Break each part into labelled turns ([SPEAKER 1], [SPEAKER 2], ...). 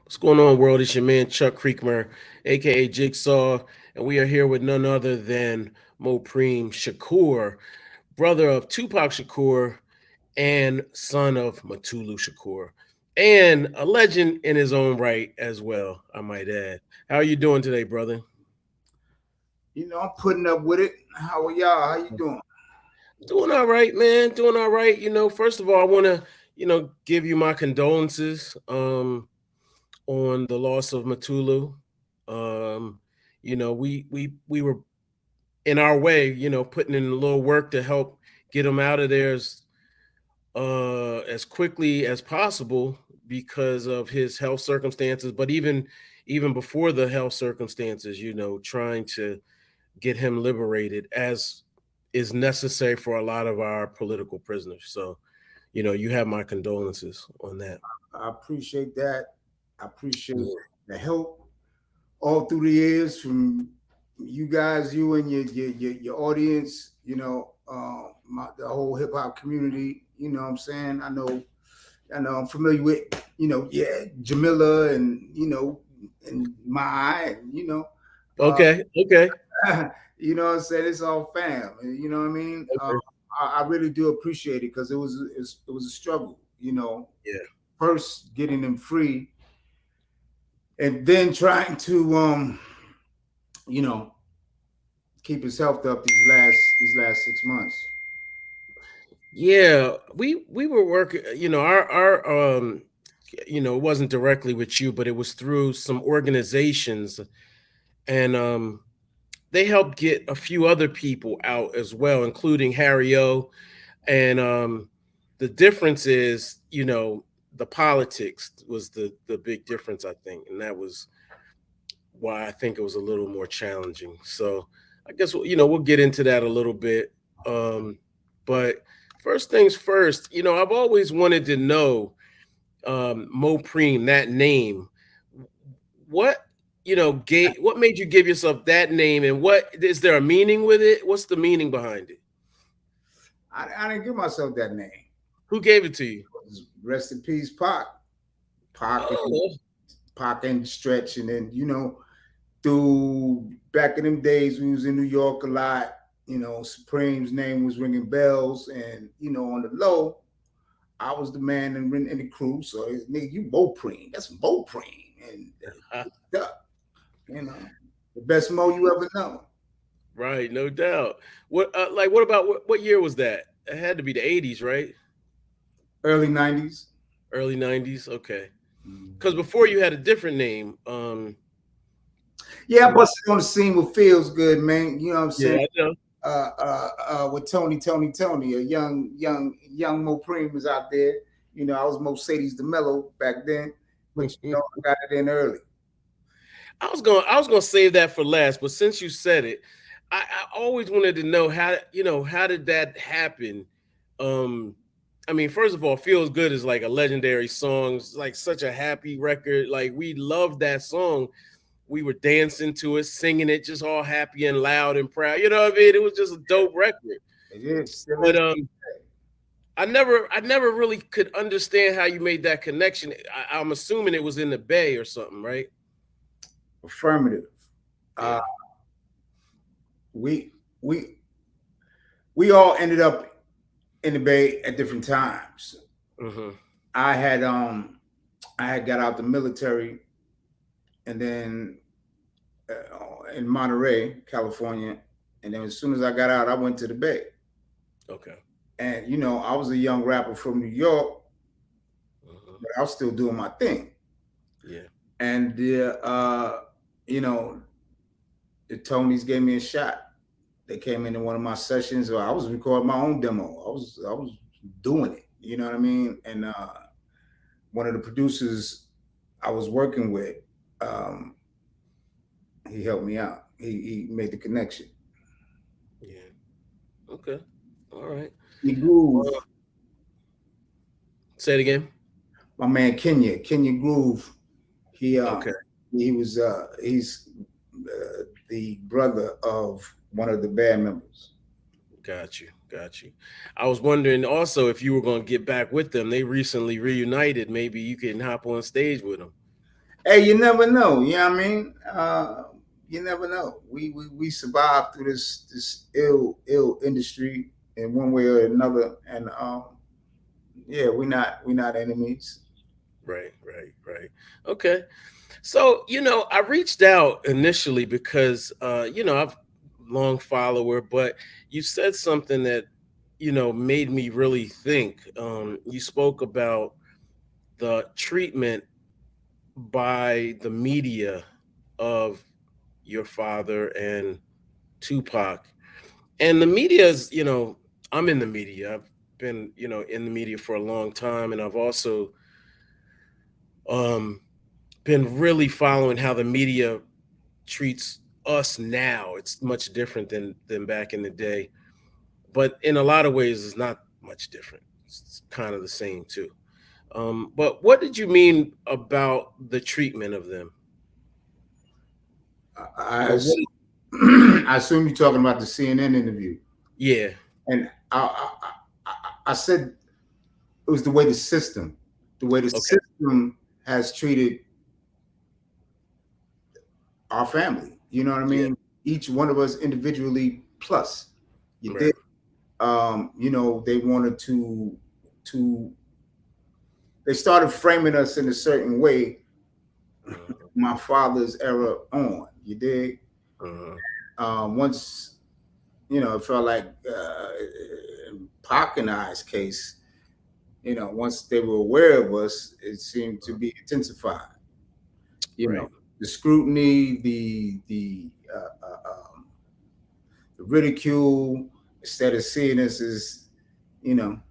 [SPEAKER 1] What's going on, world? It's your man Chuck Creekmur, aka Jigsaw, and we are here with none other than Mopreme Shakur, brother of Tupac Shakur and son of Mutulu Shakur, and a legend in his own right as well, I might add. How are you doing today, brother?
[SPEAKER 2] I'm putting up with it. How are y'all? How you doing?
[SPEAKER 1] Doing all right, man. Doing all right. First of all, I want to, give you my condolences on the loss of Mutulu. Um, we were in our way, putting in a little work to help get him out of there as quickly as possible because of his health circumstances. But even before the health circumstances, trying to get him liberated as is necessary for a lot of our political prisoners. So, you have my condolences on that.
[SPEAKER 2] I appreciate that. I appreciate
[SPEAKER 1] Yeah.
[SPEAKER 2] the help all through the years from you guys, you and your audience. The whole hip hop community. You know what I'm saying? I know. I'm familiar with yeah, Jamila and and Mai, and uh,
[SPEAKER 1] Okay. Okay.
[SPEAKER 2] you know what I'm saying? It's all fam. You know what I mean?
[SPEAKER 1] Okay.
[SPEAKER 2] I really do appreciate it because it was a struggle.
[SPEAKER 1] Yeah.
[SPEAKER 2] First getting him free, and then trying to you know keep his health up these last 6 months.
[SPEAKER 1] Yeah, we were working, it wasn't directly with you, but it was through some organizations, and they helped get a few other people out as well, including Harry O. And the difference is, the politics was the big difference, I think, and that was why I think it was a little more challenging. So I guess we'll get into that a little bit. But first things first, I've always wanted to know, Mopreme, that name. What what made you give yourself that name, and what is there a meaning with it? What's the meaning behind it?
[SPEAKER 2] I didn't give myself that name.
[SPEAKER 1] Who gave it to you?
[SPEAKER 2] Rest in peace, Pac. Pac and
[SPEAKER 1] Oh,
[SPEAKER 2] Pac and Stretch, and then through back in them days we was in New York a lot. Supreme's name was ringing bells, and on the low, I was the man in the crew. So nigga, you Mopreme. That's Mopreme, and duh, you know the best Mo you ever know.
[SPEAKER 1] right, no doubt. What about what year was that? It had to be the 80s, right?
[SPEAKER 2] Early '90s.
[SPEAKER 1] Early 90s. Okay. Because before you had a different name.
[SPEAKER 2] Yeah, I
[SPEAKER 1] You know,
[SPEAKER 2] busted on the scene with Feels Good, man. You know what I'm saying?
[SPEAKER 1] yeah, I know.
[SPEAKER 2] With Tony, a young Mo Preem was out there. I was Mo Sadie's the Mellow back then, but I got it in early.
[SPEAKER 1] I was gonna save that for last, but since you said it, I always wanted to know how did that happen? Um, I mean, first of all, "Feels Good" is like a legendary song. It's like such a happy record. Like we loved that song. We were dancing to it, singing it, just all happy and loud and proud. You know what I mean? It was just a dope record.
[SPEAKER 2] It is still
[SPEAKER 1] But
[SPEAKER 2] is
[SPEAKER 1] I never really could understand how you made that connection. I'm assuming it was in the Bay or something, right?
[SPEAKER 2] affirmative. Uh,
[SPEAKER 1] Yeah.
[SPEAKER 2] we we we all ended up in the Bay at different times.
[SPEAKER 1] Hmm.
[SPEAKER 2] I had um I had got out the military, and then in Monterey, California, and then as soon as I got out, I went to the Bay.
[SPEAKER 1] Okay.
[SPEAKER 2] And I was a young rapper from New York,
[SPEAKER 1] Hmm.
[SPEAKER 2] but I was still doing my thing.
[SPEAKER 1] Yeah.
[SPEAKER 2] And you know, the Tonys gave me a shot. They came into one of my sessions, or I was recording my own demo. I was doing it. You know what I mean? And one of the producers I was working with, um, he helped me out. He made the connection.
[SPEAKER 1] Yeah. Okay. All right.
[SPEAKER 2] The Groove,
[SPEAKER 1] Uh, say it again.
[SPEAKER 2] my man Kenya Groove. He
[SPEAKER 1] Okay.
[SPEAKER 2] he's the brother of one of the band members.
[SPEAKER 1] Got you. Got you. I was wondering also if you were going to get back with them. They recently reunited. Maybe you can hop on stage with them.
[SPEAKER 2] Hey, you never know. You know what I mean? You never know. We survived through this ill industry in one way or another, and yeah, we not enemies.
[SPEAKER 1] Right, right, right. Okay. So, I reached out initially because I've long follower, but you said something that, made me really think. You spoke about the treatment by the media of your father and Tupac. And the media is, I'm in the media. I've been, in the media for a long time. And I've also um, been really following how the media treats us now. It's much different than back in the day. But in a lot of ways, it's not much different. It's kind of the same too. But what did you mean about the treatment of them?
[SPEAKER 2] I,
[SPEAKER 1] Or what?
[SPEAKER 2] I assume you're talking about the CNN interview,
[SPEAKER 1] Yeah.
[SPEAKER 2] and I said it was the way the
[SPEAKER 1] Okay.
[SPEAKER 2] system has treated our family. You know what I
[SPEAKER 1] Yeah.
[SPEAKER 2] mean? Each one of us individually. Plus, you
[SPEAKER 1] Right.
[SPEAKER 2] did. They wanted to. They started framing us in a certain way.
[SPEAKER 1] Uh-huh.
[SPEAKER 2] My father's era on. You dig?
[SPEAKER 1] Uh-huh.
[SPEAKER 2] Once it felt like in Pac and I's case, once they were aware of us, it seemed to
[SPEAKER 1] Uh-huh.
[SPEAKER 2] be intensified. You know,
[SPEAKER 1] Right.
[SPEAKER 2] the scrutiny, the ridicule, instead of seeing us as, you know,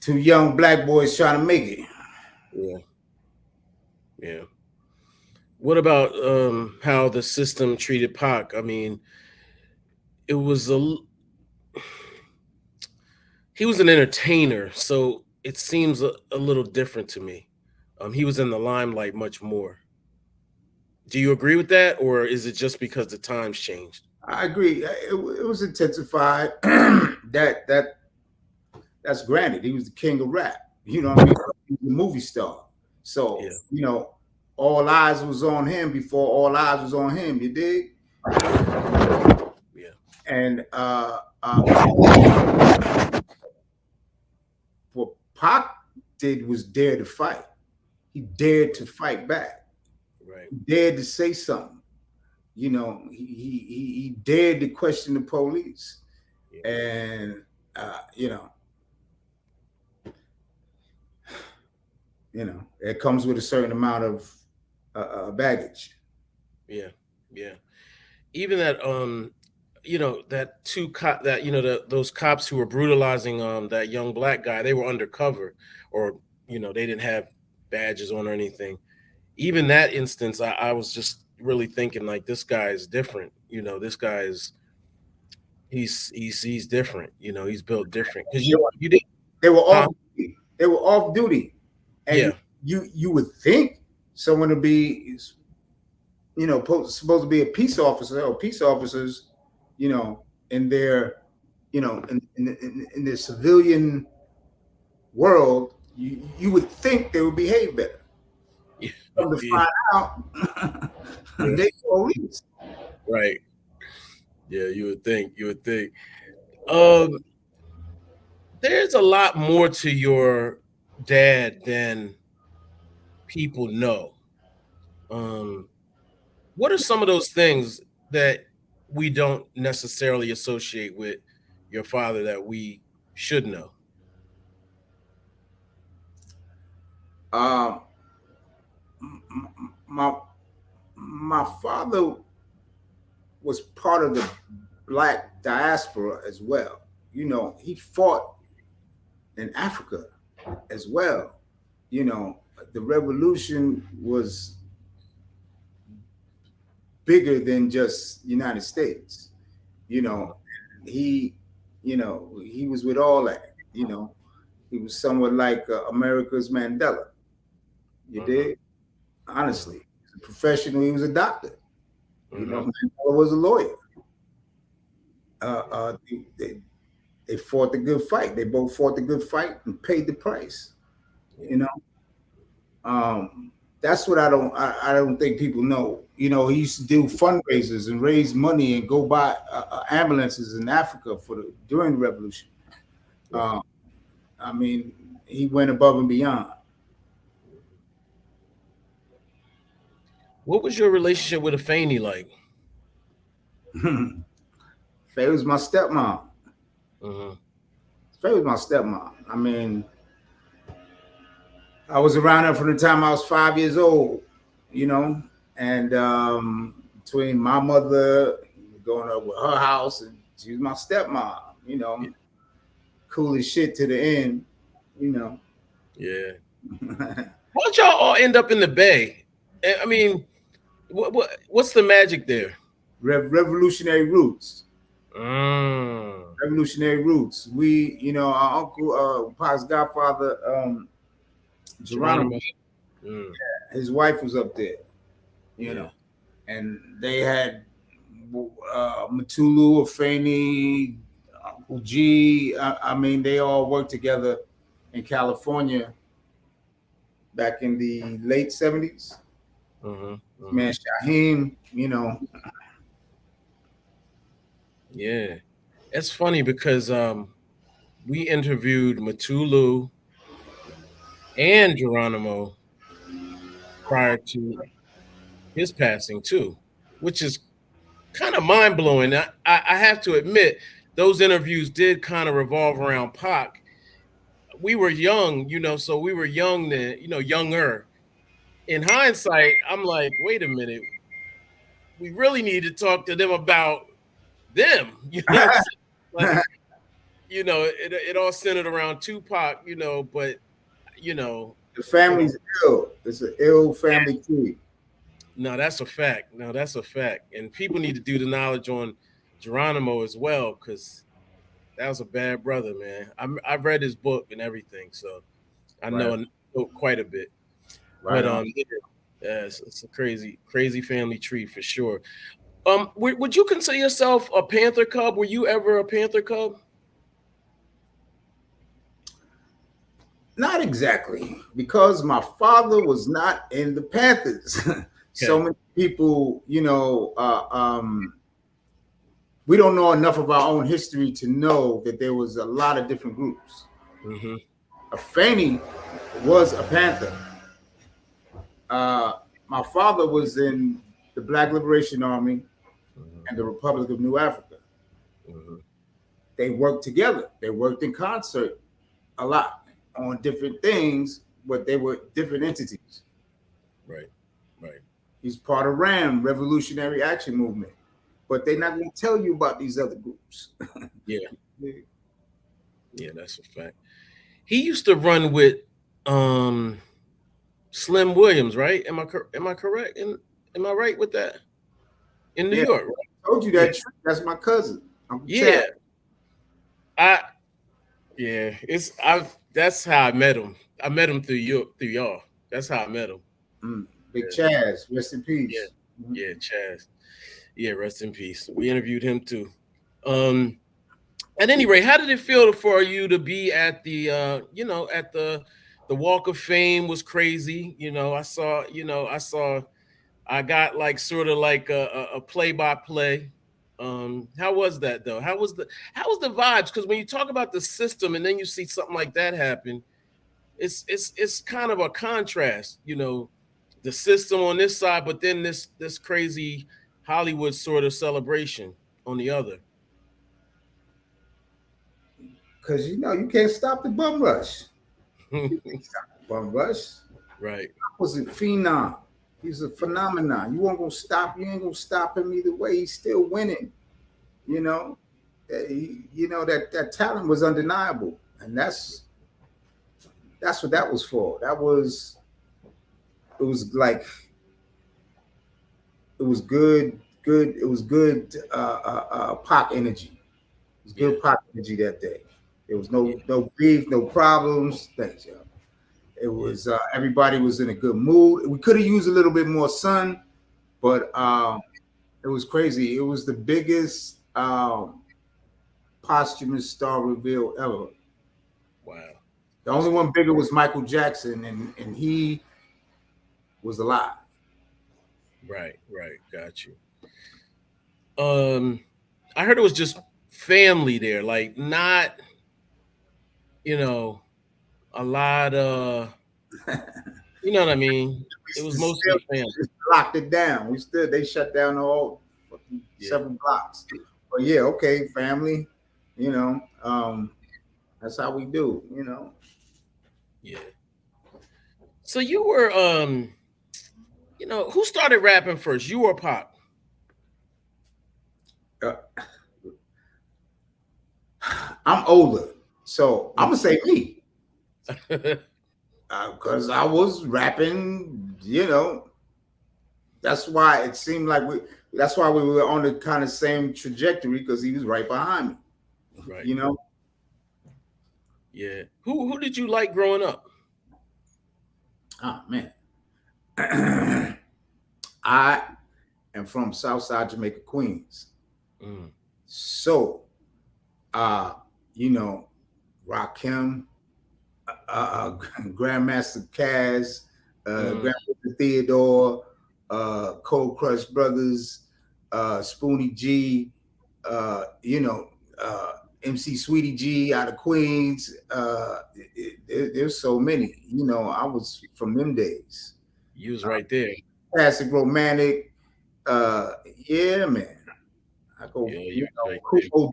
[SPEAKER 2] two young black boys trying to make it.
[SPEAKER 1] Yeah. Yeah. What about how the system treated Pac? I mean, it was he was an entertainer, so it seems a little different to me. He was in the limelight much more. Do you agree with that, or is it just because the times changed?
[SPEAKER 2] I agree. It was intensified. That's granted. He was the king of rap. You know what I mean? He was a movie star. So
[SPEAKER 1] Yeah,
[SPEAKER 2] all eyes was on him before all eyes was on him. You dig?
[SPEAKER 1] yeah,
[SPEAKER 2] And what Pac did was dare to fight. He dared to fight back.
[SPEAKER 1] right.
[SPEAKER 2] He dared to say something. He dared to question the police,
[SPEAKER 1] Yeah,
[SPEAKER 2] and uh, you know, it comes with a certain amount of baggage.
[SPEAKER 1] yeah, yeah. Even that, that that those cops who were brutalizing that young black guy, they were undercover, or they didn't have badges on or anything. Even that instance, I was just really thinking like this guy is different. This guy is he's different. He's built different because
[SPEAKER 2] They
[SPEAKER 1] you did,
[SPEAKER 2] they were
[SPEAKER 1] huh?
[SPEAKER 2] off. They were off duty, and
[SPEAKER 1] Yeah,
[SPEAKER 2] you would think someone to be supposed to be a peace officer or peace officers, you know, in their in their civilian world, you would think they would behave better.
[SPEAKER 1] yeah,
[SPEAKER 2] Come to
[SPEAKER 1] yeah,
[SPEAKER 2] find out,
[SPEAKER 1] yeah,
[SPEAKER 2] they police.
[SPEAKER 1] right. Yeah, you would think. You would think. Um, there's a lot more to your dad than people know. Um, what are some of those things that we don't necessarily associate with your father that we should know?
[SPEAKER 2] Um, my my father was part of the black diaspora as well. He fought in Africa as well. You know, the revolution was bigger than just United States. You know, he, he was with all that. He was somewhat like America's Mandela. You
[SPEAKER 1] Uh-huh,
[SPEAKER 2] did
[SPEAKER 1] uh-huh,
[SPEAKER 2] honestly. Professionally, he was a doctor.
[SPEAKER 1] uh-huh,
[SPEAKER 2] Mandela was a lawyer. Uh, uh, they, they, they fought the good fight. They both fought the good fight and paid the price.
[SPEAKER 1] yeah,
[SPEAKER 2] You know, um, That's what I don't think people know. He used to do fundraisers and raise money and go buy ambulances in Africa during the revolution.
[SPEAKER 1] Right.
[SPEAKER 2] Uh, I mean, he went above and beyond.
[SPEAKER 1] What was your relationship with Afeni like?
[SPEAKER 2] Faye was my stepmom.
[SPEAKER 1] Mm-hmm.
[SPEAKER 2] Faye was my stepmom. I mean, I was around her from the time I was 5 years old, you know, and between my mother going up with her house, and she was my stepmom, cool as shit to the end, you know.
[SPEAKER 1] Yeah. How'd y'all all end up in the Bay? I mean, what's the magic there?
[SPEAKER 2] Revolutionary roots.
[SPEAKER 1] Mm.
[SPEAKER 2] Revolutionary roots. Our uncle, Pac's godfather, Geronimo,
[SPEAKER 1] Geronimo. Mm.
[SPEAKER 2] his wife was up there, you know,
[SPEAKER 1] Yeah.
[SPEAKER 2] and they had Mutulu, Afeni, Uncle G. I mean, they all worked together in California back in the late 70s.
[SPEAKER 1] Mm-hmm. Mm-hmm.
[SPEAKER 2] Man, Shaheem.
[SPEAKER 1] Yeah. It's funny because we interviewed Mutulu and Geronimo prior to his passing too, which is kind of mind blowing. I have to admit, those interviews did kind of revolve around Pac. We were young, so we were young then, younger. In hindsight, I'm like, wait a minute, we really need to talk to them about them. You know what I'm saying? Like, it all centered around Tupac, but you know,
[SPEAKER 2] The
[SPEAKER 1] it,
[SPEAKER 2] family's ill. It's an ill family tree.
[SPEAKER 1] no, that's a fact. No, that's a fact. And people need to do the knowledge on Geronimo as well, because that was a bad brother, man. I've read his book and everything, so I
[SPEAKER 2] Right,
[SPEAKER 1] know quite a bit.
[SPEAKER 2] right
[SPEAKER 1] But
[SPEAKER 2] on.
[SPEAKER 1] yeah, it's a crazy family tree for sure. Would you consider yourself a Panther Cub? Were you ever a Panther Cub?
[SPEAKER 2] Not exactly, because my father was not in the Panthers. So
[SPEAKER 1] Okay.
[SPEAKER 2] many people, we don't know enough of our own history to know that there was a lot of different groups.
[SPEAKER 1] Mm-hmm.
[SPEAKER 2] Afeni was a Panther. Uh, my father was in the Black Liberation Army
[SPEAKER 1] Mm-hmm.
[SPEAKER 2] and the Republic of New Africa.
[SPEAKER 1] Mm-hmm.
[SPEAKER 2] They worked together. They worked in concert a lot on different things, but they were different entities.
[SPEAKER 1] Right. Right.
[SPEAKER 2] He's part of RAM, Revolutionary Action Movement, but they're not going to tell you about these other groups.
[SPEAKER 1] Yeah. Yeah, that's a fact. He used to run with um Slim Williams, right? Am I correct? Am I right with that? In New
[SPEAKER 2] Yeah,
[SPEAKER 1] York, right?
[SPEAKER 2] I told you
[SPEAKER 1] Yeah.
[SPEAKER 2] that. That's my cousin, Uncle Chad.
[SPEAKER 1] Yeah. I yeah, it's I that's how I met him. I met him through y'all. That's how I met him.
[SPEAKER 2] Mm, Big Chaz, rest in
[SPEAKER 1] Yeah.
[SPEAKER 2] peace. Mhm.
[SPEAKER 1] Yeah, Chaz. Yeah, rest in peace. We interviewed him too. Um at any rate, how did it feel for you to be at at the Walk of Fame? Was crazy. I got like sort of like a play by play. How was that though? How was the vibes? Because when you talk about the system and then you see something like that happen, it's kind of a contrast, the system on this side, but then this crazy Hollywood sort of celebration on the other.
[SPEAKER 2] Because you can't stop the bum rush. Bum rush
[SPEAKER 1] Right.
[SPEAKER 2] was a phenom. He's a phenomenon. You won't gonna stop. You ain't gonna stop him either way. He's still winning. You know, that talent was undeniable, and that's what that was for. It was like it was good. It was good. Pac energy. It was
[SPEAKER 1] Yeah.
[SPEAKER 2] good Pac energy that day. There was
[SPEAKER 1] Yeah.
[SPEAKER 2] no beef, no problems. Thanks, y'all. It
[SPEAKER 1] Yeah.
[SPEAKER 2] was everybody was in a good mood. We could have used a little bit more sun, but it was crazy. It was the biggest posthumous star reveal ever.
[SPEAKER 1] Wow.
[SPEAKER 2] The
[SPEAKER 1] That's
[SPEAKER 2] only
[SPEAKER 1] crazy.
[SPEAKER 2] one bigger was Michael Jackson, and he was alive.
[SPEAKER 1] Right, right, got you. Um, I heard it was just family there, like not, you know, a lot. You know what I mean? It was
[SPEAKER 2] Still
[SPEAKER 1] mostly family.
[SPEAKER 2] locked it down. They shut down all
[SPEAKER 1] Yeah,
[SPEAKER 2] several blocks. But yeah, okay, family. You know, that's how we do.
[SPEAKER 1] yeah. So you were, who started rapping first? You or Pop?
[SPEAKER 2] Uh, I'm older, so I'm gonna say me because I was rapping. That's why it seemed like we. That's why we were on the kind of same trajectory because he was right behind me.
[SPEAKER 1] Right.
[SPEAKER 2] You know,
[SPEAKER 1] Yeah. Who did you like growing up?
[SPEAKER 2] oh man, I am from Southside Jamaica, Queens.
[SPEAKER 1] Mm,
[SPEAKER 2] So, uh, you know, Rakim, Grandmaster Caz,
[SPEAKER 1] mm,
[SPEAKER 2] Grandmaster Theodore, Cold Crush Brothers, Spoonie G, you know, uh, MC Sweetie G out of Queens. There's so many. I was from them days.
[SPEAKER 1] you was
[SPEAKER 2] Uh,
[SPEAKER 1] right there.
[SPEAKER 2] Classic Romantic. Uh, yeah, man. I go,
[SPEAKER 1] Yeah, you was right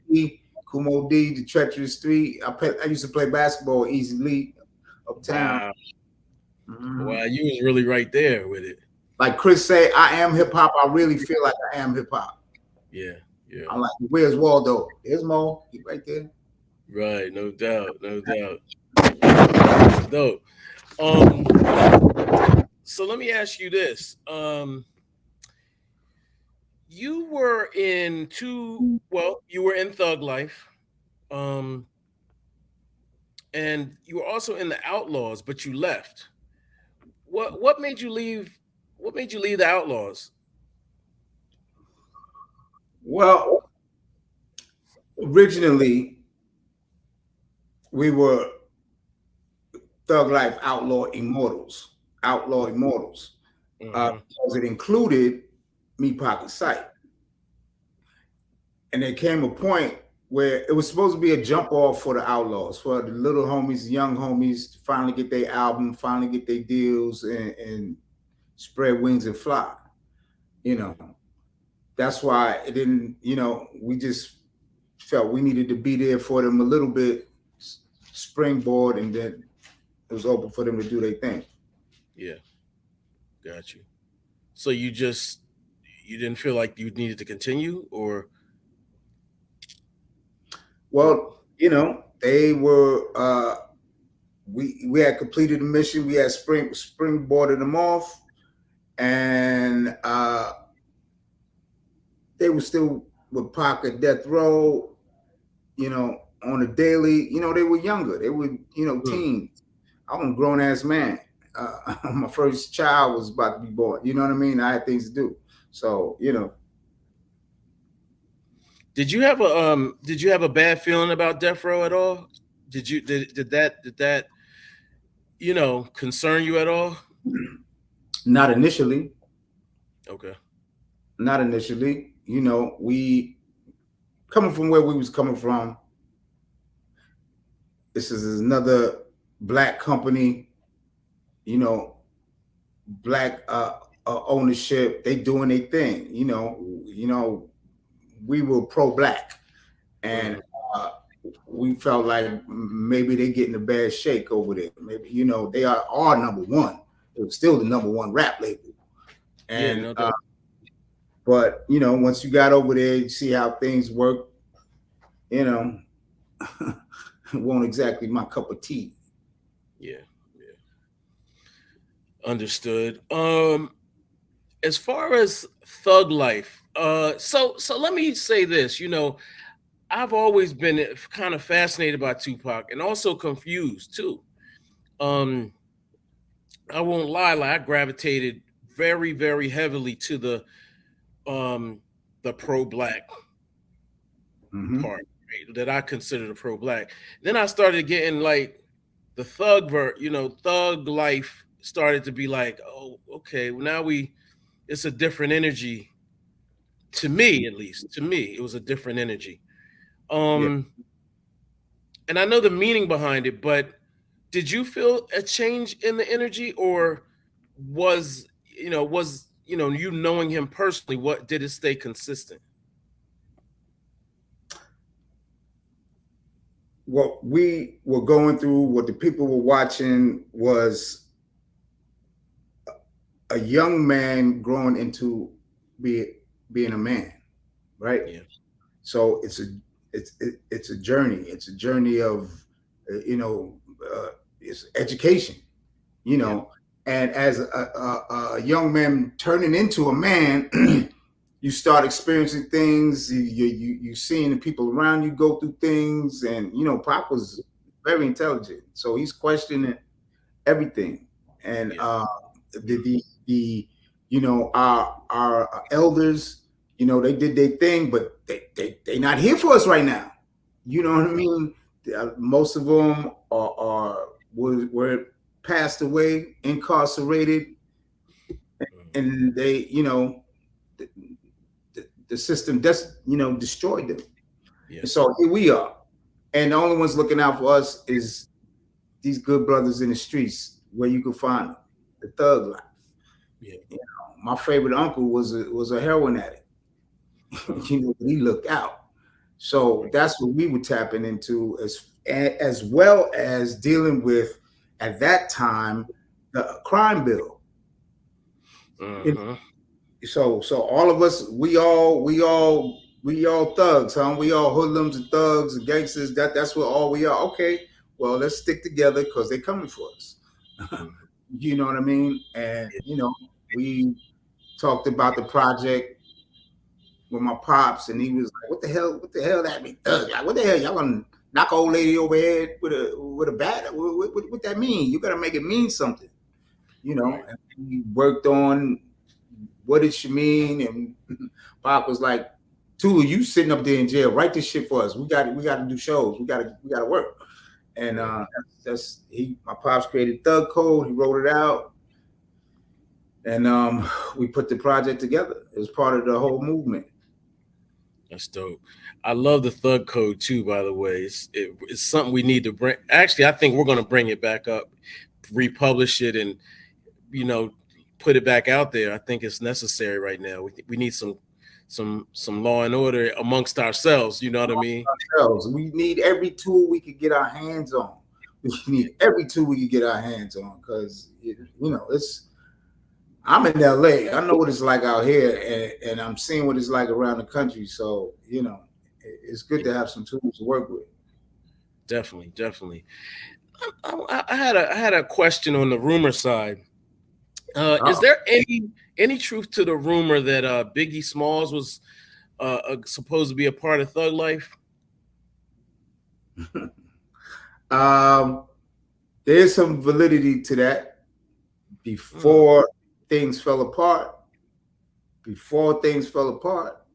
[SPEAKER 1] there.
[SPEAKER 2] Kumo D, the Treacherous Street. I used to play basketball Easy League uptown.
[SPEAKER 1] Wow.
[SPEAKER 2] Mhm.
[SPEAKER 1] Wow, you was really right there with it.
[SPEAKER 2] Like Chris say, I am hip hop. I really feel like I am hip hop.
[SPEAKER 1] Yeah, yeah.
[SPEAKER 2] I'm like, where's Waldo? There's Mo. He right there.
[SPEAKER 1] Right, no doubt, no doubt. Dope. Um, so let me ask you this. You were in you were in Thug Life. Um, and you were also in the Outlaws, but you left. What made you leave? What made you leave the Outlaws?
[SPEAKER 2] Well, originally we were Thug Life Outlaw Immortals.
[SPEAKER 1] Hmm.
[SPEAKER 2] Because it included me, Pocket Sight. And there came a point where it was supposed to be a jump off for the Outlaws, for the little homies, the young homies to finally get their album, finally get their deals, and spread wings and fly. You know, that's why it didn't. We just felt we needed to be there for them a little bit, springboard, and then it was open for them to do their thing.
[SPEAKER 1] Yeah, got you. So you didn't feel like you needed to continue, or
[SPEAKER 2] Well, they were. We had completed the mission. We had springboarded them off, and they were still with Pac at death row. On a daily. They were younger. They were
[SPEAKER 1] hmm.
[SPEAKER 2] teens. I'm a grown ass man. My first child was about to be born. You know what I mean? I had things to do. So
[SPEAKER 1] Did you have a bad feeling about Death Row at all? Did that concern you at all?
[SPEAKER 2] not initially.
[SPEAKER 1] Okay.
[SPEAKER 2] Not initially. We coming from where we was coming from. This is another black company. You know, black ownership. They doing their thing. We were pro black, and
[SPEAKER 1] Hmm.
[SPEAKER 2] uh, we felt like maybe they getting a bad shake over there. Maybe they are number one. It was still the number one rap label,
[SPEAKER 1] Yeah,
[SPEAKER 2] and
[SPEAKER 1] no doubt.
[SPEAKER 2] but once you got over there, you see how things work. You know, it won't exactly my cup of tea.
[SPEAKER 1] Yeah, yeah. Understood. As far as Thug Life, so let me say this. I've always been kind of fascinated by Tupac and also confused too. Um, I won't lie, like I gravitated very, very heavily to um the pro black
[SPEAKER 2] Mm-hmm.
[SPEAKER 1] part, right, that I consider the pro black. Then I started getting like the thug Thug Life started to be like, oh, okay, well, now it's a different energy. To me, at least, to me, it was a different energy.
[SPEAKER 2] Yeah.
[SPEAKER 1] Um, and I know the meaning behind it, but did you feel a change in the energy, or was you knowing him personally, what did it stay consistent?
[SPEAKER 2] What we were going through, what the people were watching was a young man growing into be, being a man, right?
[SPEAKER 1] Yeah,
[SPEAKER 2] So it's a journey. It's a journey of you know it's education, you
[SPEAKER 1] yeah,
[SPEAKER 2] know. And as a young man turning into a man, you start experiencing things. You seeing the people around you go through things, and Pop was very intelligent, so he's questioning everything. And
[SPEAKER 1] yeah,
[SPEAKER 2] the our elders, they did their thing, but they not here for us right now. You know what I mean? Most of them were passed away, incarcerated,
[SPEAKER 1] mhm,
[SPEAKER 2] and they, the, the system just, destroyed them.
[SPEAKER 1] yeah,
[SPEAKER 2] And so here we are, and the only ones looking out for us is these good brothers in the streets where you can find them, the thug life.
[SPEAKER 1] yeah.
[SPEAKER 2] My favorite uncle was a heroin addict.
[SPEAKER 1] Uh,
[SPEAKER 2] He looked out. So
[SPEAKER 1] right.
[SPEAKER 2] that's what we were tapping into, as well as dealing with at that time the crime bill.
[SPEAKER 1] Uh-huh.
[SPEAKER 2] So all of us, we all thugs, huh? We all hoodlums and thugs and gangsters. That's what all we are. Okay, well, let's stick together because they're coming for us.
[SPEAKER 1] Mhm.
[SPEAKER 2] You know what I mean? And we talked about the project with my pops, and he was like, "What the hell? What the hell that mean? Like, what the hell? Y'all gonna knock an old lady over head with a bat? What that mean? You gotta make it mean something,
[SPEAKER 1] Right.
[SPEAKER 2] And we worked on what it should mean, and Pop was like, "Tulu, you sitting up there in jail? Write this shit for us. We got to do shows. We got to work." And
[SPEAKER 1] Right.
[SPEAKER 2] that's he. My pops created Thug Code. He wrote it out, and we put the project together. It was part of the whole movement.
[SPEAKER 1] That's dope. I love the Thug Code too. By the way, it's something we need to bring. Actually, I think we're going to bring it back up, republish it, and you know, put it back out there. I think it's necessary right now. We need some law and order amongst ourselves. You know what I mean?
[SPEAKER 2] Ourselves. We need every tool we could get our hands on. We
[SPEAKER 1] Yeah.
[SPEAKER 2] need every tool we could get our hands on because it's. I'm in LA. I know what it's like out here, and I'm seeing what it's like around the country. So it's good
[SPEAKER 1] Yeah.
[SPEAKER 2] to have some tools to work with.
[SPEAKER 1] Definitely, definitely. I had a question on the rumor side. Is
[SPEAKER 2] Oh.
[SPEAKER 1] there any truth to the rumor that Biggie Smalls was supposed to be a part of Thug Life?
[SPEAKER 2] um, there's some validity to that.
[SPEAKER 1] Mm,
[SPEAKER 2] Before things fell apart, before things fell apart,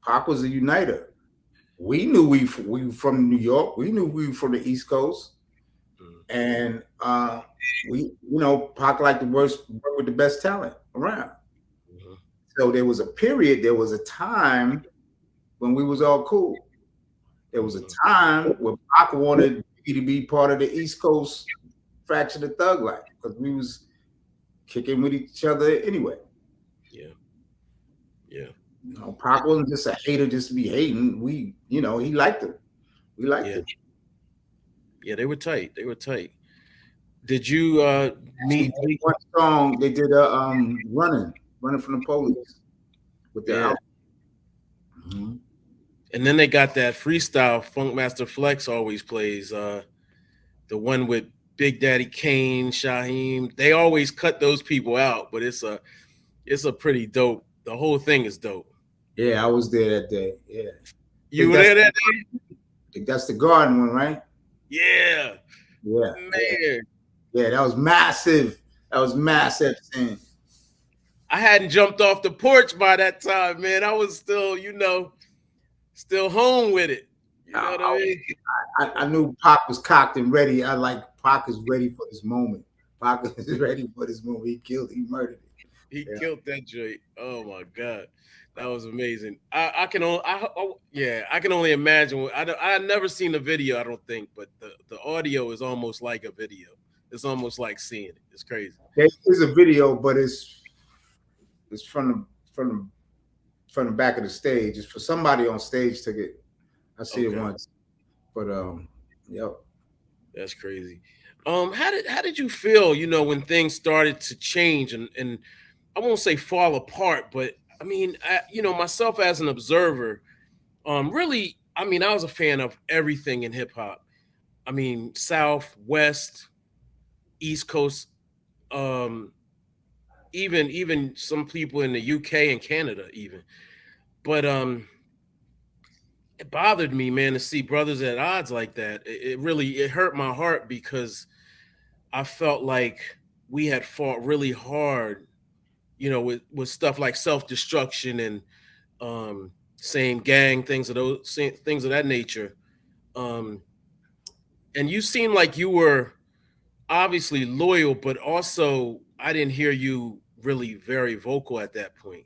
[SPEAKER 2] Pac was a uniter. We knew we were from New York. We knew we were from the East Coast,
[SPEAKER 1] mm,
[SPEAKER 2] and we, Pac liked to work with the best talent around.
[SPEAKER 1] mhm,
[SPEAKER 2] So there was a period, there was a time when we was all cool. There was a
[SPEAKER 1] mhm.
[SPEAKER 2] time when Pac wanted me to be part of the East Coast fraction of Thug Life because we was kicking with each other anyway.
[SPEAKER 1] Yeah, yeah,
[SPEAKER 2] Pac wasn't just a hater just to be hating. He liked it. We liked
[SPEAKER 1] yeah,
[SPEAKER 2] it.
[SPEAKER 1] yeah. They were tight. They were tight. Did you
[SPEAKER 2] Actually,
[SPEAKER 1] meet Big?
[SPEAKER 2] one song they did running from the police with their
[SPEAKER 1] Yeah,
[SPEAKER 2] album. Mhm.
[SPEAKER 1] and then they got that freestyle Funkmaster Flex always plays. The one with Big Daddy Kane, Shaheem. They always cut those people out, but it's a pretty dope. The whole thing is dope.
[SPEAKER 2] Yeah, I was there that day. Yeah, I
[SPEAKER 1] You
[SPEAKER 2] think
[SPEAKER 1] were
[SPEAKER 2] that's
[SPEAKER 1] there that
[SPEAKER 2] I
[SPEAKER 1] day?
[SPEAKER 2] think that's the Garden one, right?
[SPEAKER 1] Yeah,
[SPEAKER 2] Yeah, yeah,
[SPEAKER 1] man.
[SPEAKER 2] yeah. That was massive. That was massive. Thing.
[SPEAKER 1] I hadn't jumped off the porch by that time, man. I was still, still home with it. You know what I
[SPEAKER 2] I,
[SPEAKER 1] mean?
[SPEAKER 2] I knew Pac was cocked and ready. I like Pac is ready for this moment. Pac is ready for this movie. He murdered it.
[SPEAKER 1] He
[SPEAKER 2] Yeah.
[SPEAKER 1] killed that joint. Oh my god, that was amazing. I can only yeah, I can only imagine. I never seen the video. I don't think, but the audio is almost like a video. It's almost like seeing it. It's crazy.
[SPEAKER 2] There is a video, but it's from the back of the stage. It's for somebody on stage took it. I see it
[SPEAKER 1] Okay,
[SPEAKER 2] once, but yep.
[SPEAKER 1] that's crazy. How did you feel? When things started to change and I won't say fall apart, but I mean, myself as an observer, really, I mean, I was a fan of everything in hip hop. I mean, South, West, East Coast, um, even some people in the UK and Canada, even. But it bothered me, man, to see brothers at odds like that. It really it hurt my heart because I felt like we had fought really hard, with stuff like self destruction and saying gang things of that nature. Um, and you seem like you were obviously loyal, but also I didn't hear you really very vocal at that point.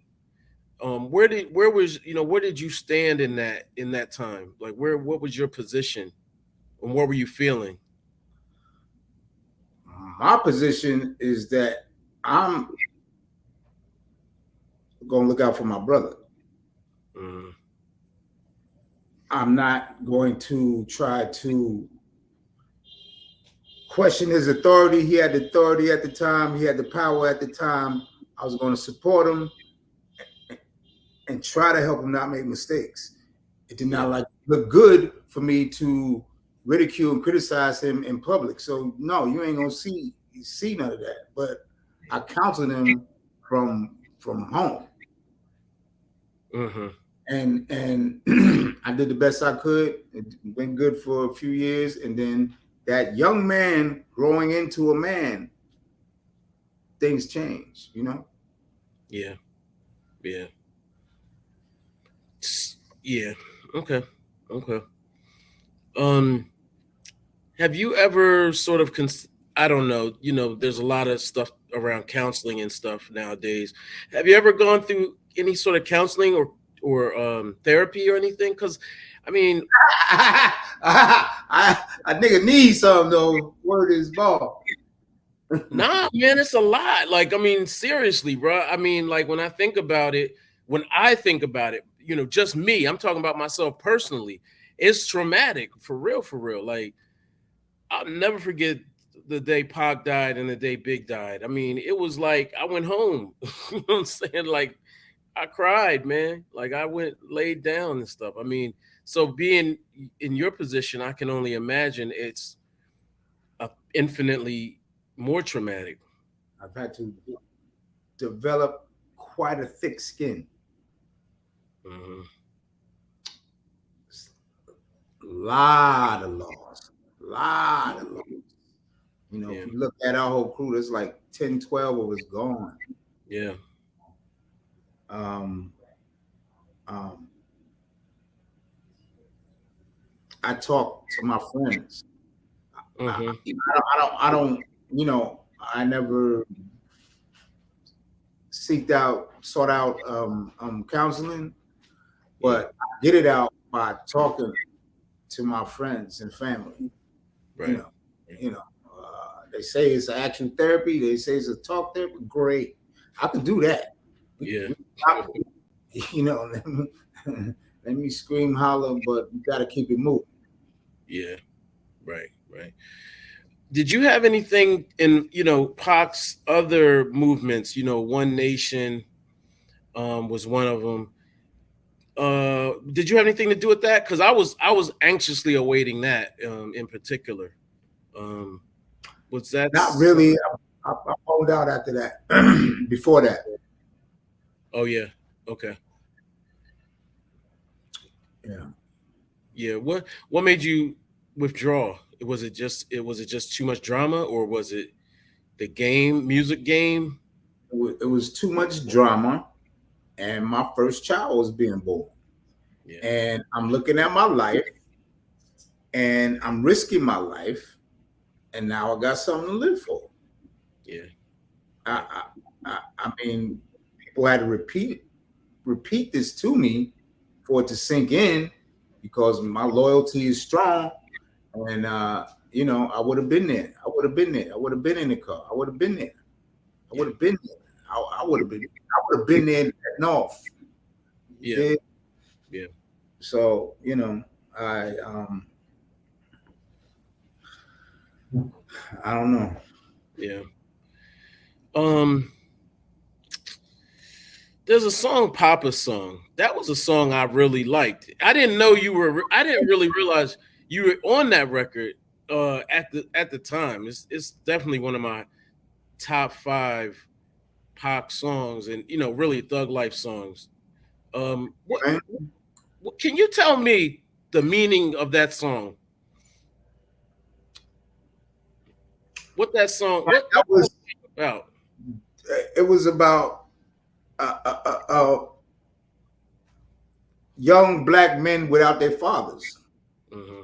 [SPEAKER 1] Where did you stand in that time? Like what was your position and what were you feeling?
[SPEAKER 2] My position is that I'm gonna look out for my brother.
[SPEAKER 1] Mm,
[SPEAKER 2] I'm not going to try to question his authority. He had the authority at the time. He had the power at the time. I was going to support him and try to help him not make mistakes. It did
[SPEAKER 1] yeah,
[SPEAKER 2] not look good for me to ridicule and criticize him in public. So no, you ain't gonna see none of that. But I counseled him from home,
[SPEAKER 1] hmm
[SPEAKER 2] and I did the best I could. It went good for a few years, and then that young man growing into a man, things change.
[SPEAKER 1] yeah, yeah, yeah. Okay, okay. Um, have you ever sort of I don't know, there's a lot of stuff around counseling and stuff nowadays. Have you ever gone through any sort of counseling or therapy or anything? Because I mean,
[SPEAKER 2] I nigga need some though. Word is ball.
[SPEAKER 1] nah, man, it's a lot. Like, I mean, seriously, bro. I mean, like when I think about it, just me, I'm talking about myself personally. It's traumatic for real. Like, I'll never forget the day Pac died and the day Big died. I mean, it was like I went home. You know what I'm saying? Like, I cried, man. Like, I went laid down and stuff. I mean, so being in your position, I can only imagine it's infinitely more traumatic.
[SPEAKER 2] I've had to develop quite a thick skin.
[SPEAKER 1] Hmm.
[SPEAKER 2] Lot of loss. Lot of loss. If
[SPEAKER 1] Yeah,
[SPEAKER 2] you look at our whole crew, there's like 10, 12 of us gone.
[SPEAKER 1] yeah,
[SPEAKER 2] Um, um, I talk to my friends. I,
[SPEAKER 1] hmm,
[SPEAKER 2] I never sought out counseling,
[SPEAKER 1] yeah,
[SPEAKER 2] but I get it out by talking to my friends and family. You
[SPEAKER 1] right,
[SPEAKER 2] know, you know. They say it's actual therapy. They say it's a talk therapy. Great, I could do that.
[SPEAKER 1] yeah,
[SPEAKER 2] We stop it. Let me scream, holler, but you got to keep it moving.
[SPEAKER 1] yeah, right, right. Did you have anything in Pac's other movements? One Nation was one of them. Did you have anything to do with that? Because I was anxiously awaiting that in particular. Um, was that
[SPEAKER 2] Not really.
[SPEAKER 1] something?
[SPEAKER 2] I pulled out after that. Before that,
[SPEAKER 1] Oh yeah, okay,
[SPEAKER 2] yeah,
[SPEAKER 1] yeah. What made you withdraw? Was it just too much drama, or was it the music game?
[SPEAKER 2] it was too much drama, and my first child was being born,
[SPEAKER 1] Yeah,
[SPEAKER 2] and I'm looking at my life, and I'm risking my life, and now I got something to live for.
[SPEAKER 1] Yeah.
[SPEAKER 2] I,
[SPEAKER 1] Yeah.
[SPEAKER 2] I mean, people had to repeat this to me for it to sink in because my loyalty is strong. And you know, I would have been there. I would have been there. I would have been in the car. I would have been there. I would
[SPEAKER 1] Yeah.
[SPEAKER 2] have been there. I would have been. I would have been there north. You
[SPEAKER 1] Yeah.
[SPEAKER 2] did.
[SPEAKER 1] Yeah.
[SPEAKER 2] So you know, I I don't know.
[SPEAKER 1] Yeah. Um, there's a song, Papa song. That was a song I really liked. I didn't know you were. I didn't really realize you were on that record at the time. It's definitely one of my top five Pac songs, and really Thug Life songs. What,
[SPEAKER 2] Man,
[SPEAKER 1] what can you tell me the meaning of that song? What that song?
[SPEAKER 2] that
[SPEAKER 1] What
[SPEAKER 2] was.
[SPEAKER 1] about?
[SPEAKER 2] It was about uh, uh, uh, uh, young black men without their fathers.
[SPEAKER 1] Hmm.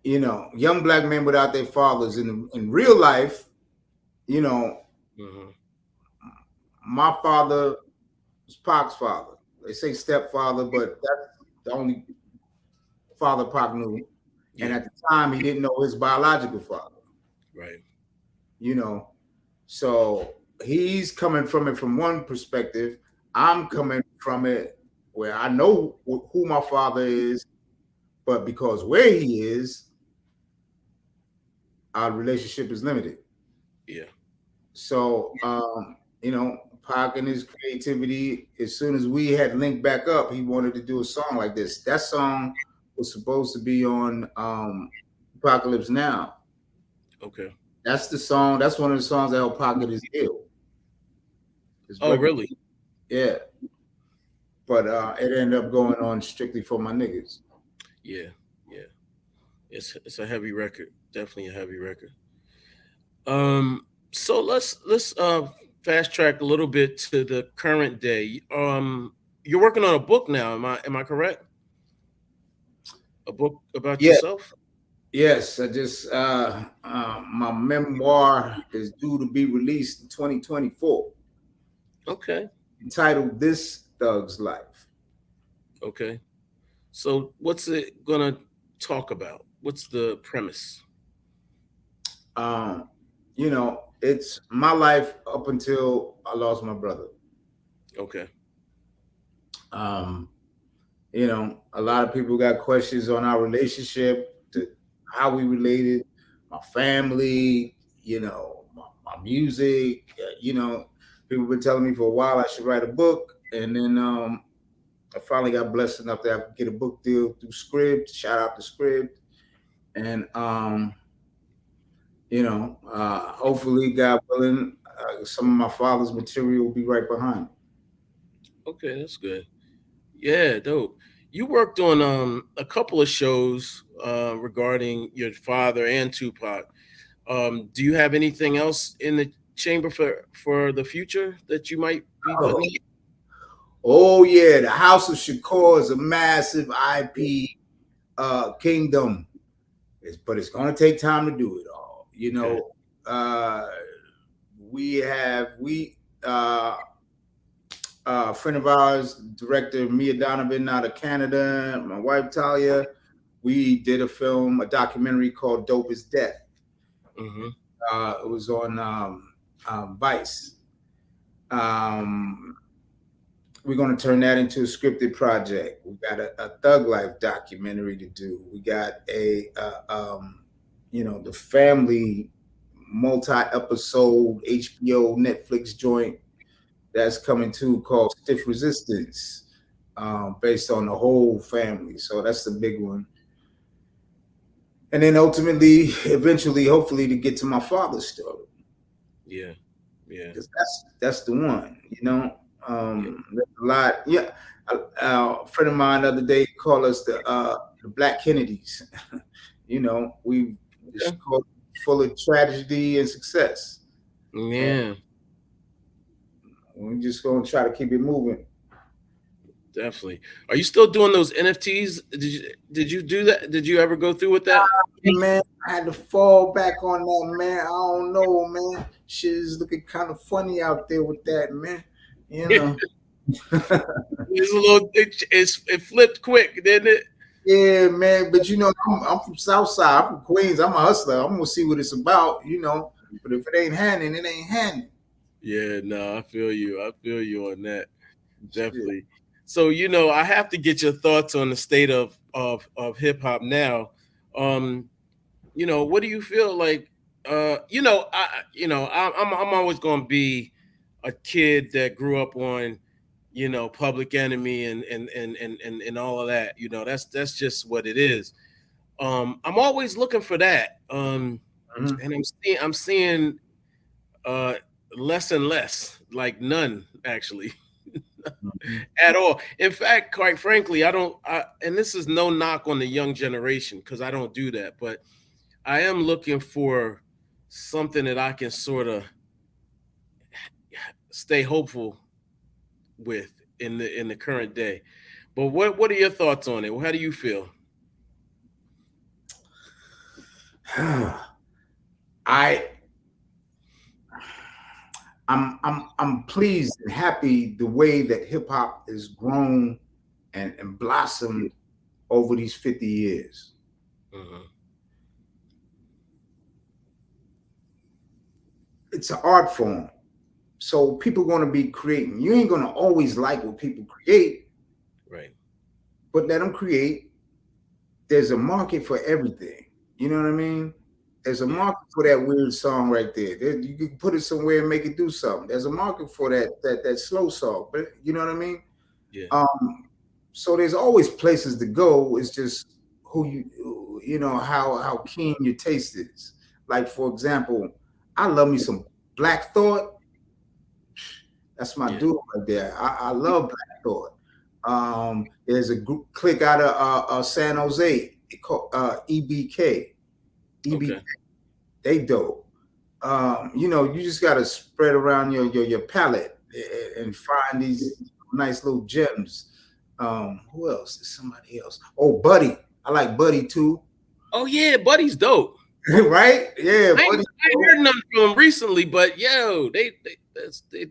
[SPEAKER 2] You know, young black men without their fathers. In real life, you know,
[SPEAKER 1] Hmm.
[SPEAKER 2] my father was Pac's father. They say stepfather, but that's the only father Pac knew. And
[SPEAKER 1] Yeah.
[SPEAKER 2] at the time, he didn't know his biological father.
[SPEAKER 1] Right.
[SPEAKER 2] You know, so he's coming from it from one perspective. I'm coming from it where I know who my father is, but because where he is, our relationship is limited.
[SPEAKER 1] Yeah.
[SPEAKER 2] So, you know, Pac and his creativity, as soon as we had linked back up, he wanted to do a song like this. That song was supposed to be on Apocalypse Now.
[SPEAKER 1] Okay.
[SPEAKER 2] That's the song. That's one of the songs that helped Pocket his deal. His
[SPEAKER 1] Oh,
[SPEAKER 2] record,
[SPEAKER 1] really?
[SPEAKER 2] yeah. But it ended up going on strictly for my niggas.
[SPEAKER 1] Yeah. Yeah. It's a heavy record. Definitely a heavy record. So let's fast track a little bit to the current day. You're working on a book now. Am I correct? A book about
[SPEAKER 2] Yeah.
[SPEAKER 1] yourself?
[SPEAKER 2] Yes. I just my memoir is due to be released in 2024,
[SPEAKER 1] Okay.
[SPEAKER 2] entitled "This Thug's Life."
[SPEAKER 1] Okay. So what's it gonna talk about? What's the premise?
[SPEAKER 2] Um, you know, it's my life up until I lost my brother.
[SPEAKER 1] Okay.
[SPEAKER 2] Um, you know, a lot of people got questions on our relationship, to how we related, my family, you know, my music. You know, people been telling me for a while I should write a book, and then I finally got blessed enough that I could get a book deal through Script. Shout out to Script, and you know, hopefully, God willing, some of my father's material will be right behind it.
[SPEAKER 1] Okay, that's good. Yeah, dope. You worked on a couple of shows regarding your father and Tupac. Do you have anything else in the chamber for the future that you might be
[SPEAKER 2] Oh,
[SPEAKER 1] putting in?
[SPEAKER 2] oh yeah, the House of Shakur is a massive IP kingdom, but it's going to take time to do it all. You
[SPEAKER 1] Okay.
[SPEAKER 2] know, uh, we a friend of ours, director Mia Donovan out of Canada, my wife Talia. We did a film, a documentary called "Dope is Death."
[SPEAKER 1] Mm-hmm.
[SPEAKER 2] It was on Vice. Um, we're going to turn that into a scripted project. We got a Thug Life documentary to do. We got you know, the family multi-episode HBO Netflix joint that's coming too called Stiff Resistance, based on the whole family. So that's the big one. And then ultimately, eventually, hopefully, to get to my father's story,
[SPEAKER 1] Yeah. Yeah.
[SPEAKER 2] because that's the one. You know,
[SPEAKER 1] Yeah.
[SPEAKER 2] there's a lot. Yeah, a friend of mine the other day called us the Black Kennedys. You know, we it's
[SPEAKER 1] Okay.
[SPEAKER 2] called full of tragedy and success, and
[SPEAKER 1] Yeah.
[SPEAKER 2] we're just gonna try to keep it moving.
[SPEAKER 1] Definitely. Are you still doing those NFTs? Did you do that? Did you ever go through with that?
[SPEAKER 2] Man, I had to fall back on that, man. I don't know, man. Shit is looking kind of funny out there with that, man. You know.
[SPEAKER 1] It's a little. It flipped quick, didn't it?
[SPEAKER 2] Yeah, man. But you know, I'm from Southside. I'm from Queens. I'm a hustler. I'm gonna see what it's about, you know. But if it ain't happening, it ain't happening.
[SPEAKER 1] Yeah, no, I feel you. I feel you on that.
[SPEAKER 2] Shit.
[SPEAKER 1] Definitely. So, I have to get your thoughts on the state of hip hop now. Um, what do you feel like? I'm always going to be a kid that grew up on, Public Enemy and all of that. That's just what it is. I'm always looking for that.
[SPEAKER 2] Mhm.
[SPEAKER 1] And I'm seeing uh less and less, like none actually
[SPEAKER 2] Mhm.
[SPEAKER 1] at all. In fact, quite frankly, and this is no knock on the young generation because I don't do that, but I am looking for something that I can sort of stay hopeful with in the current day. But what are your thoughts on it? How do you feel?
[SPEAKER 2] I I'm pleased and happy the way that hip hop has grown and blossomed over these 50 years.
[SPEAKER 1] Hmm.
[SPEAKER 2] It's an art form. So people going to be creating. You ain't going to always like what people create,
[SPEAKER 1] Right.
[SPEAKER 2] but let them create. There's a market for everything. You know what I mean? There's a
[SPEAKER 1] Yeah.
[SPEAKER 2] market for that weird song right there. You can put it somewhere and make it do something. There's a market for that slow song. But you know what I mean?
[SPEAKER 1] Yeah.
[SPEAKER 2] Um, so there's always places to go. It's just who you know how keen your taste is. Like for example, I love me some Black Thought. That's my
[SPEAKER 1] Yeah.
[SPEAKER 2] dude right there. I love Black Thought. There's a group click out of San Jose called EBK. EBK,
[SPEAKER 1] Okay.
[SPEAKER 2] they dope. You know, you just gotta spread around your palette and find these nice little gems. Who else? Is somebody else? Oh, Buddy. I like Buddy too.
[SPEAKER 1] Oh yeah, Buddy's dope.
[SPEAKER 2] Right? Yeah, Buddy.
[SPEAKER 1] I ain't heard nothing from him recently, but yo, they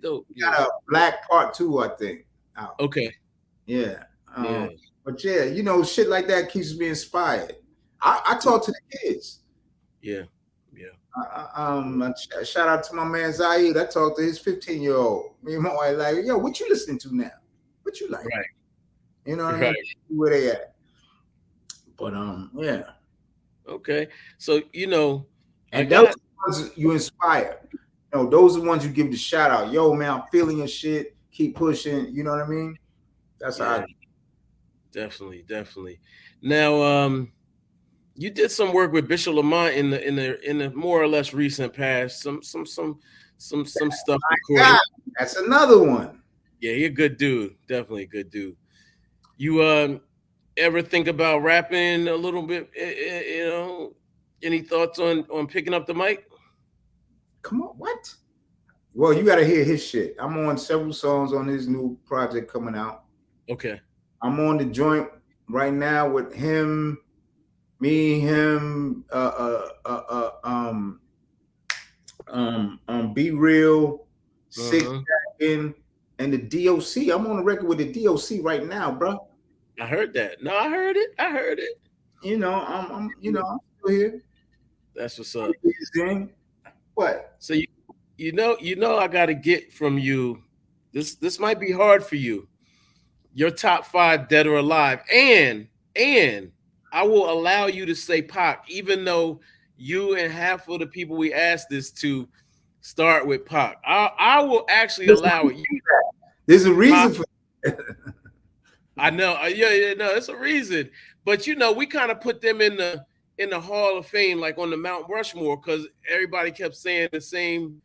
[SPEAKER 1] dope.
[SPEAKER 2] He
[SPEAKER 1] Yeah.
[SPEAKER 2] got a Black Part 2, I think. Out.
[SPEAKER 1] Okay.
[SPEAKER 2] Yeah.
[SPEAKER 1] Yeah.
[SPEAKER 2] But yeah, you know, shit like that keeps me inspired. I talk to the kids.
[SPEAKER 1] Yeah. Yeah.
[SPEAKER 2] Shout out to my man Zaid. I talked to his 15-year-old. Me and my wife like, yo, what you listening to now? What you like?
[SPEAKER 1] Right.
[SPEAKER 2] You know what I mean?
[SPEAKER 1] Right.
[SPEAKER 2] Where they at? But yeah.
[SPEAKER 1] Okay. So I
[SPEAKER 2] And those
[SPEAKER 1] got.
[SPEAKER 2] are the ones you inspire. You know, those are the ones you give the shout out. Yo, man, I'm feeling your shit. Keep pushing. You know what I mean? That's how I
[SPEAKER 1] Yeah. Definitely. Definitely. Now, you did some work with Bishop Lamont in the more or less recent past. Some stuff recorded.
[SPEAKER 2] God, that's another one.
[SPEAKER 1] Yeah, you're a good dude. Definitely a good dude. You ever think about rapping a little bit? Any thoughts on picking up the mic?
[SPEAKER 2] Come on, what? Well, you gotta hear his shit. I'm on several songs on his new project coming out.
[SPEAKER 1] Okay.
[SPEAKER 2] I'm on the joint right now with him, me, him, Be Real, Six
[SPEAKER 1] Uh-huh.
[SPEAKER 2] Stacking, and the DOC. I'm on the record with the DOC right now, bro.
[SPEAKER 1] I heard that. No, I heard it. I heard it.
[SPEAKER 2] You know, I'm still here.
[SPEAKER 1] That's what's up.
[SPEAKER 2] What?
[SPEAKER 1] So you know I got to get from you. This might be hard for you. Your top 5 dead or alive, and I will allow you to say Pac, even though you and half of the people we asked this to start with Pac. I will actually allow it.
[SPEAKER 2] There's a
[SPEAKER 1] Huh?
[SPEAKER 2] reason for
[SPEAKER 1] I know. Yeah, no, it's a reason. But we kind of put them in the Hall of Fame, like on the Mount Rushmore, because everybody kept saying the same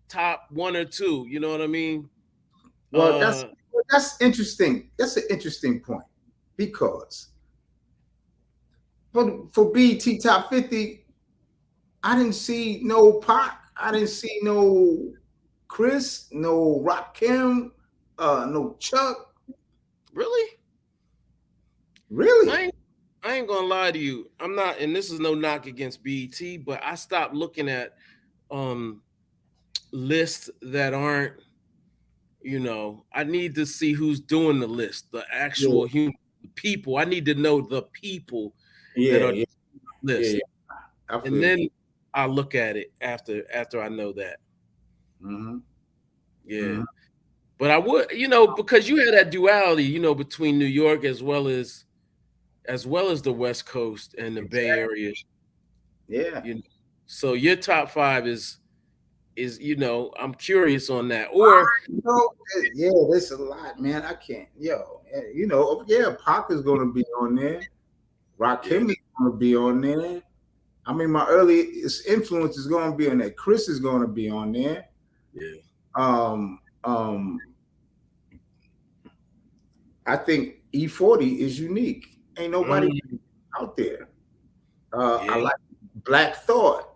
[SPEAKER 1] top 1 or 2. You know what I mean?
[SPEAKER 2] well,
[SPEAKER 1] Uh,
[SPEAKER 2] that's interesting. That's an interesting point because for BT Top 50, I didn't see no Pac. I didn't see no Chris, no Rakim, no Chuck.
[SPEAKER 1] Really? I
[SPEAKER 2] Really?
[SPEAKER 1] ain't I ain't gonna lie to you. I'm not, and this is no knock against BET, but I stopped looking at um lists that aren't, I need to see who's doing the list, the
[SPEAKER 2] Yeah,
[SPEAKER 1] actual human people. I need to know the people that
[SPEAKER 2] yeah,
[SPEAKER 1] are
[SPEAKER 2] yeah, yeah,
[SPEAKER 1] list.
[SPEAKER 2] yeah. I
[SPEAKER 1] And
[SPEAKER 2] feel you.
[SPEAKER 1] then I look at it after I know that.
[SPEAKER 2] Mm-hmm.
[SPEAKER 1] Yeah.
[SPEAKER 2] Mm-hmm.
[SPEAKER 1] But I would, because you had that duality, between New York as well as the West Coast and the Bay
[SPEAKER 2] Exactly.
[SPEAKER 1] Area,
[SPEAKER 2] Yeah.
[SPEAKER 1] you know. So your top 5 is I'm curious on that. Or
[SPEAKER 2] You know, yeah, there's a lot, man. I can't, yeah, Pac is gonna be on there.
[SPEAKER 1] yeah,
[SPEAKER 2] Rakim is gonna be on there. I mean, my earliest influence is gonna be on there. Chris is gonna be on there.
[SPEAKER 1] yeah.
[SPEAKER 2] Um, um, I think E40 is unique. Ain't nobody
[SPEAKER 1] Mm,
[SPEAKER 2] out there. I
[SPEAKER 1] yeah.
[SPEAKER 2] like Black Thought.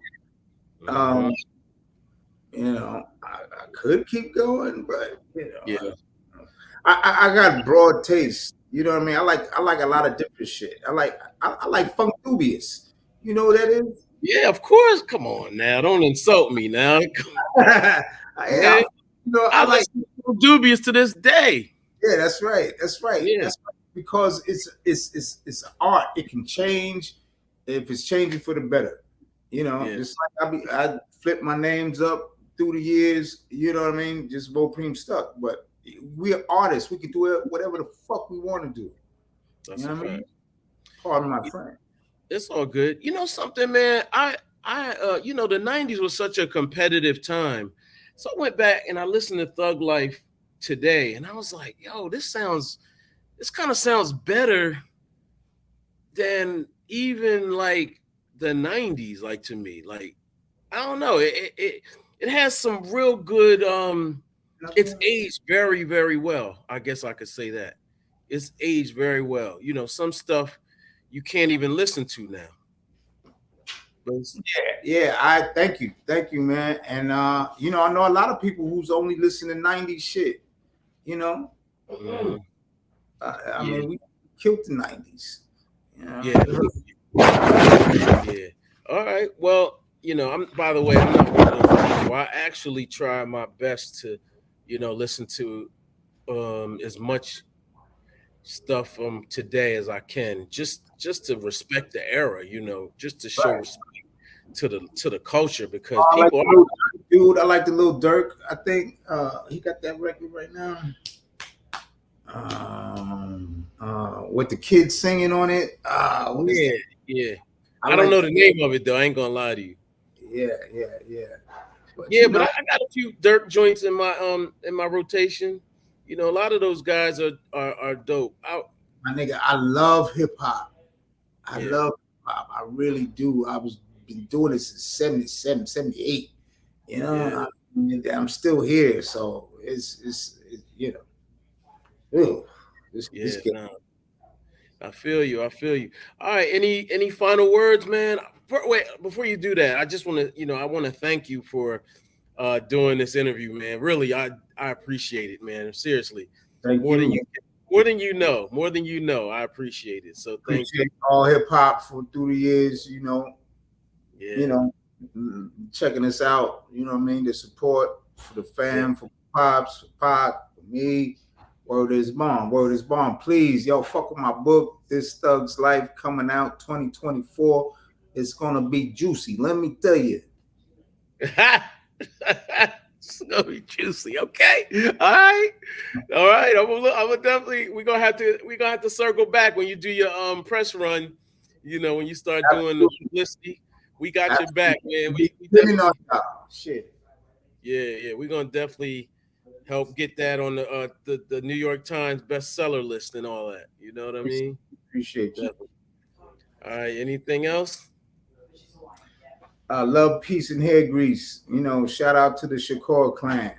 [SPEAKER 1] Hmm.
[SPEAKER 2] Um, I could keep going, but
[SPEAKER 1] Yeah.
[SPEAKER 2] I got broad taste. You know what I mean? I like a lot of different shit. I like Funk Dubious. You know what that is?
[SPEAKER 1] Yeah, of course. Come on now. Don't insult me now.
[SPEAKER 2] Yeah,
[SPEAKER 1] Man,
[SPEAKER 2] I
[SPEAKER 1] I
[SPEAKER 2] like.
[SPEAKER 1] listen to Dubious to this day.
[SPEAKER 2] Yeah, that's right. That's right.
[SPEAKER 1] Yeah.
[SPEAKER 2] That's right. Because it's art. It can change if it's changing for the better.
[SPEAKER 1] Yeah.
[SPEAKER 2] Just like I flip my names up through the years. You know what I mean? Just Mopreme stuck, but we're artists. We can do it whatever the fuck we want to do. You
[SPEAKER 1] That's a
[SPEAKER 2] know what I mean?
[SPEAKER 1] fact.
[SPEAKER 2] Pardon my friend.
[SPEAKER 1] It's all good. You know something, man? The 90s was such a competitive time. So I went back and I listened to Thug Life today, and I was like, yo, this kind of sounds better than even like the 90s, like to me. Like, I don't know. It has some real good it's aged very, very well. I guess I could say that. It's aged very well. Some stuff you can't even listen to now. But
[SPEAKER 2] Yeah. I thank you, man. And I know a lot of people who's only listening to '90s shit. You know,
[SPEAKER 1] mhm.
[SPEAKER 2] I
[SPEAKER 1] Yeah,
[SPEAKER 2] mean, we killed the '90s. You know?
[SPEAKER 1] yeah, yeah. All right. Well, I'm by the way, I'm not one of those people. I actually try my best to, listen to as much stuff from today as I can, just to respect the era, just to show
[SPEAKER 2] Right.
[SPEAKER 1] respect to the culture because
[SPEAKER 2] I like
[SPEAKER 1] people
[SPEAKER 2] the
[SPEAKER 1] are
[SPEAKER 2] little dude. I like the little Dirk. I think he got that record right now. With the kids singing on it. What is that?
[SPEAKER 1] yeah, yeah.
[SPEAKER 2] I
[SPEAKER 1] I don't
[SPEAKER 2] like.
[SPEAKER 1] know the name of it though. I ain't gonna lie to you.
[SPEAKER 2] Yeah, yeah, yeah. But
[SPEAKER 1] Yeah, but I got a few Dirk joints in my rotation. A lot of those guys are dope.
[SPEAKER 2] my nigga, I love hip hop. I
[SPEAKER 1] Yeah,
[SPEAKER 2] love hip hop. I really do. I was been doing this since 77, 78.
[SPEAKER 1] yeah,
[SPEAKER 2] I'm still here, so ugh, this
[SPEAKER 1] yeah.
[SPEAKER 2] kid.
[SPEAKER 1] No, I feel you. I feel you. All right. Any final words, man? Wait, before you do that, I just want to I want to thank you for doing this interview, man. Really, I appreciate it, man. Seriously,
[SPEAKER 2] Thank
[SPEAKER 1] more than
[SPEAKER 2] you.
[SPEAKER 1] you more than you know. I appreciate it. So thank you.
[SPEAKER 2] Appreciate all hip hop for through the years. You
[SPEAKER 1] Yeah,
[SPEAKER 2] know, checking us out. You know what I mean? The support for the
[SPEAKER 1] yeah.
[SPEAKER 2] fam, for Pops, for Pac, for me. Word is bomb. Word is bomb. Please, yo, fuck with my book. This Thug's Life coming out 2024. It's gonna be juicy. Let me tell you.
[SPEAKER 1] It's gonna be juicy. Okay. All right. All right. I'm gonna definitely we're gonna have to circle back when you do your press run. When you start doing the
[SPEAKER 2] Absolutely.
[SPEAKER 1] publicity, we got your back, man.
[SPEAKER 2] Absolutely.
[SPEAKER 1] We
[SPEAKER 2] Depending on
[SPEAKER 1] definitely,
[SPEAKER 2] y'all. Shit.
[SPEAKER 1] yeah. We're gonna definitely help get that on the New York Times bestseller list and all that. You know what I mean?
[SPEAKER 2] Appreciate you.
[SPEAKER 1] Definitely. All right. Anything else?
[SPEAKER 2] Love, peace, and hair grease. Shout out to the Shakur clan.